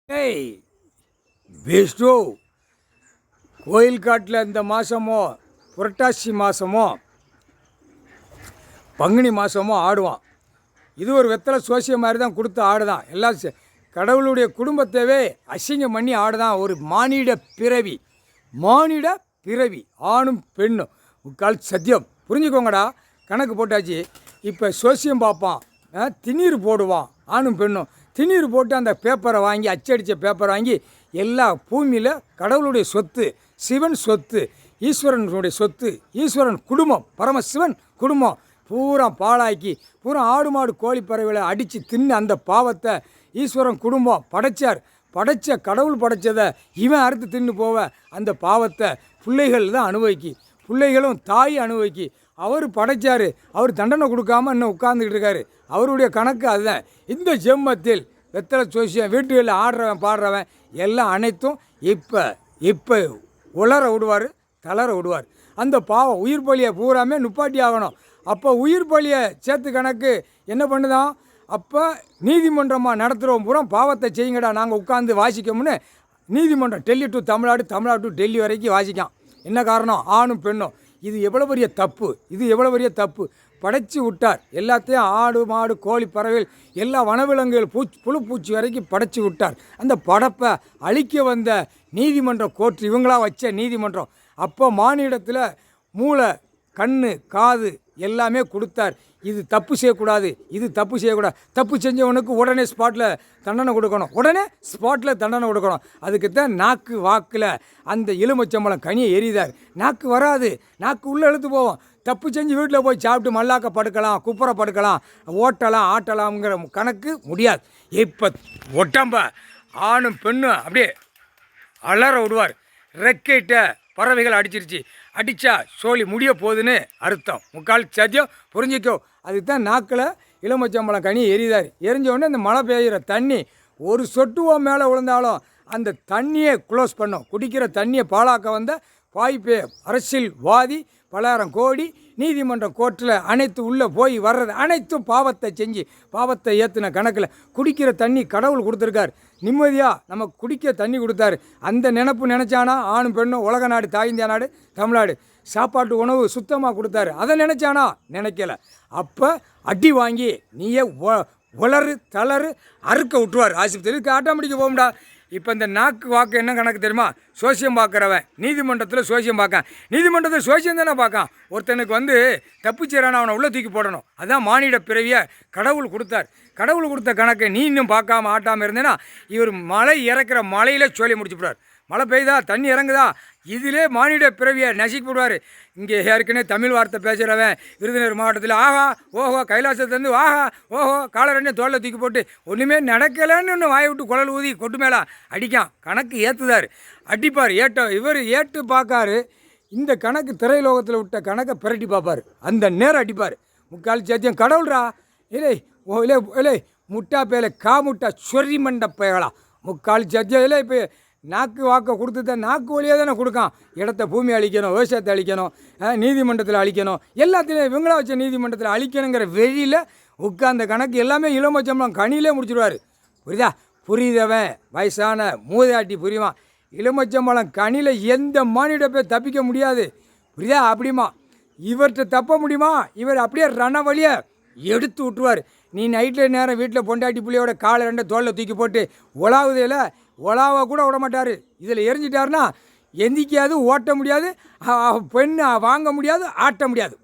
ஏய் பெஸ்டோ கோயில் காட்டில் இந்த மாதமோ புரட்டாசி மாதமோ பங்குனி மாதமோ ஆடுவான். இது ஒரு வெத்தலை சோசியம் மாதிரி தான் கொடுத்து ஆடுதான். எல்லாம் கடவுளுடைய குடும்பத்தவே அசிங்கம் பண்ணி ஆடுதான். ஒரு மானிட பிறவி ஆணும் பெண்ணும் முக்கால் சத்தியம். புரிஞ்சுக்கோங்கடா, கணக்கு போட்டாச்சு. இப்போ சோசியம் பார்ப்பான், திண்ணீர் போடுவான். ஆணும் பெண்ணும் திண்ணீர் போட்டு அந்த பேப்பரை வாங்கி, அச்சடித்த பேப்பரை வாங்கி எல்லா பூமியில் கடவுளுடைய சொத்து, சிவன் சொத்து, ஈஸ்வரனுடைய சொத்து, ஈஸ்வரன் குடும்பம், பரமசிவன் குடும்பம் பூரா பாழாக்கி பூரா ஆடு மாடு கோழி பறவைகளை அடித்து தின்னு அந்த பாவத்தை ஈஸ்வரன் குடும்பம் படைத்த கடவுள் படைத்ததை இவன் அறுத்து தின்னு போவ அந்த பாவத்தை பிள்ளைகள் தான் அனுபவிக்கி, பிள்ளைகளும் தாய் அனுபவிக்கி. அவர் படைச்சார், அவர் தண்டனை கொடுக்காம இன்னும் உட்கார்ந்துக்கிட்டு இருக்காரு. அவருடைய கணக்கு அதுதான். இந்த ஜென்மத்தில் வெத்தலை சோசியம் வீட்டுகளில் ஆடுறவன் பாடுறவன் எல்லாம் அனைத்தும் இப்போ உலர விடுவார், தளர விடுவார். அந்த பாவம் உயிர் பலியை பூராமே நுப்பாட்டி ஆகணும். அப்போ உயிர் பலியை சேர்த்து கணக்கு என்ன பண்ணுதான்? அப்போ நீதிமன்றமாக நடத்துகிறோம் பூரா பாவத்தை செய்யுங்கடா நாங்கள் உட்காந்து வாசிக்கோம்னு நீதிமன்றம் டெல்லி டு தமிழ்நாடு, தமிழ்நாடு டு டெல்லி வரைக்கும் வாசிக்கான். என்ன காரணம்? ஆணும் பெண்ணும். இது எவ்வளோ பெரிய தப்பு படைச்சி விட்டார். எல்லாத்தையும் ஆடு மாடு கோழி பறவைகள் எல்லா வனவிலங்குகள் புழு பூச்சி வரைக்கும் படைச்சி விட்டார். அந்த படைப்பை அழிக்க வந்த நீதிமன்றம் கோர்ட் இவங்களா வச்ச நீதிமன்றம். அப்போ மானிடத்தில் மூளை, கண், காது எல்லாமே கொடுத்தார். இது தப்பு செய்யக்கூடாது, தப்பு செஞ்சவனுக்கு உடனே ஸ்பாட்டில் தண்டனை கொடுக்கணும். அதுக்குத்தான் நாக்கு வாக்கில் அந்த எலுமிச்சம்பழம் கனியை எரிதார். நாக்கு வராது, நாக்கு உள்ளே இழுத்து போவோம். தப்பு செஞ்சு வீட்டில் போய் சாப்பிட்டு மல்லாக்க படுக்கலாம், குப்புற படுக்கலாம், ஓட்டலாம், ஆட்டலாம்ங்கிற கணக்கு முடியாது. இப்போ ஒட்டம்ப ஆணும் பெண்ணும் அப்படியே அலற விடுவார். ரெக்கைட்ட பறவைகள் அடித்தா சோழி முடிய போகுதுன்னு அர்த்தம். முக்கால் சத்தியம் புரிஞ்சிக்கோ. அதுக்கு தான் நாக்கில் எலுமிச்சம்பழம் கனி எரிதார். எரிஞ்ச இந்த மழை பெய்கிற தண்ணி ஒரு சொட்டுவோ மேலே விழுந்தாலும் அந்த தண்ணியை க்ளோஸ் பண்ணும். குடிக்கிற தண்ணியை பாழாக்க வந்த வாய்ப்பே அரசியல்வாதி பலாயிரம் கோடி நீதிமன்றம் கோர்ட்டில் அனைத்து உள்ளே போய் வர்றது அனைத்தும் பாவத்தை ஏற்றின கணக்கில். குடிக்கிற தண்ணி கடவுள் கொடுத்துருக்கார். நிம்மதியாக நமக்கு குடிக்க தண்ணி கொடுத்தாரு. அந்த நினச்சானா ஆணும் பெண்ணும் உலக நாடு, தாய்ந்தியா நாடு, தமிழ்நாடு சாப்பாட்டு உணவு சுத்தமாக கொடுத்தாரு. அதை நினைக்கல. அப்போ அடி வாங்கி நீயே உளறு தளறு அறுக்க விட்டுருவார். ஆஸ்பத்திரிக்கு ஆட்டோமேட்டிக்காக போகும்டா. இப்போ இந்த நாக்கு வாக்கு என்ன கணக்கு தெரியுமா? சோசியம் பார்க்குறவன் நீதிமன்றத்தில் சோசியம் தானே பார்க்கான். ஒருத்தனுக்கு தப்பு செய்கிறான அவனை உள்ளே தூக்கி போடணும். அதுதான் மானிட பிறவியை கடவுள் கொடுத்த கணக்கை நீ இன்னும் பார்க்காம ஆட்டாமல் இருந்தேன்னா இவர் மழை இறக்குற மழையில் சோழியை முடிச்சுவிடுவார். மழை பெய்யுதா, தண்ணி இறங்குதா, இதிலே மானிட பிறவியை நசிக்கிவிடுவார். இங்கே ஏற்கனவே தமிழ் வார்த்தை பேசுகிறவன் விருதுநகர் மாவட்டத்தில் ஆஹா ஓஹோ கைலாசத்துலேருந்து ஆஹா ஓஹோ காலரண்டையும் தோளில் தூக்கி போட்டு ஒன்றுமே நடக்கலைன்னு ஒன்று வாயை விட்டு குழல் ஊதி கொட்டு மேலே அடிக்கான். கணக்கு ஏற்றுதார், அடிப்பார். இவர் ஏட்டு பார்க்காரு. இந்த கணக்கு திரைலோகத்தில் விட்ட கணக்கை பிரட்டி பார்ப்பார். அந்த நேரம் அடிப்பார். முக்கால் சேத்தியம் கடவுள்ரா. இல்லை முட்டா பேலை காமுட்டா சொறி மண்ட பயலா முக்கால் சத்தியம். இல்லை இப்போ நாக்கு வாக்கை கொடுத்து நாக்கு வழியாக தானே கொடுக்கான். இடத்த பூமி அழிக்கணும், விவசாயத்தை அழிக்கணும், நீதிமன்றத்தில் அழிக்கணும், எல்லாத்திலையும் இவங்களா வச்ச நீதிமன்றத்தில் அழிக்கணுங்கிற வெளியில் உட்கார்ந்த கணக்கு எல்லாமே எலுமிச்சம்பழம் கனியிலே முடிச்சிடுவார். புரியுதவன் வயசான மூதாட்டி புரியுவான். எலுமிச்சம்பழம் கனியில் எந்த மானிட போய் தப்பிக்க முடியாது. புரியுதா? அப்படிமா இவர்கிட்ட தப்ப முடியுமா? இவர் அப்படியே ரண வழியை எடுத்து விட்டுருவார். நீ நைட்டில் நேரம் வீட்டில் பொண்டாட்டி புள்ளியோட காலை ரெண்டை தோளில் தூக்கி போட்டு உலாவுதையில் உலாவை கூட விட மாட்டார். இதில் எரிஞ்சிட்டாருன்னா எந்திக்காது, ஓட்ட முடியாது, பெண்ணை வாங்க முடியாது, ஆட்ட முடியாது.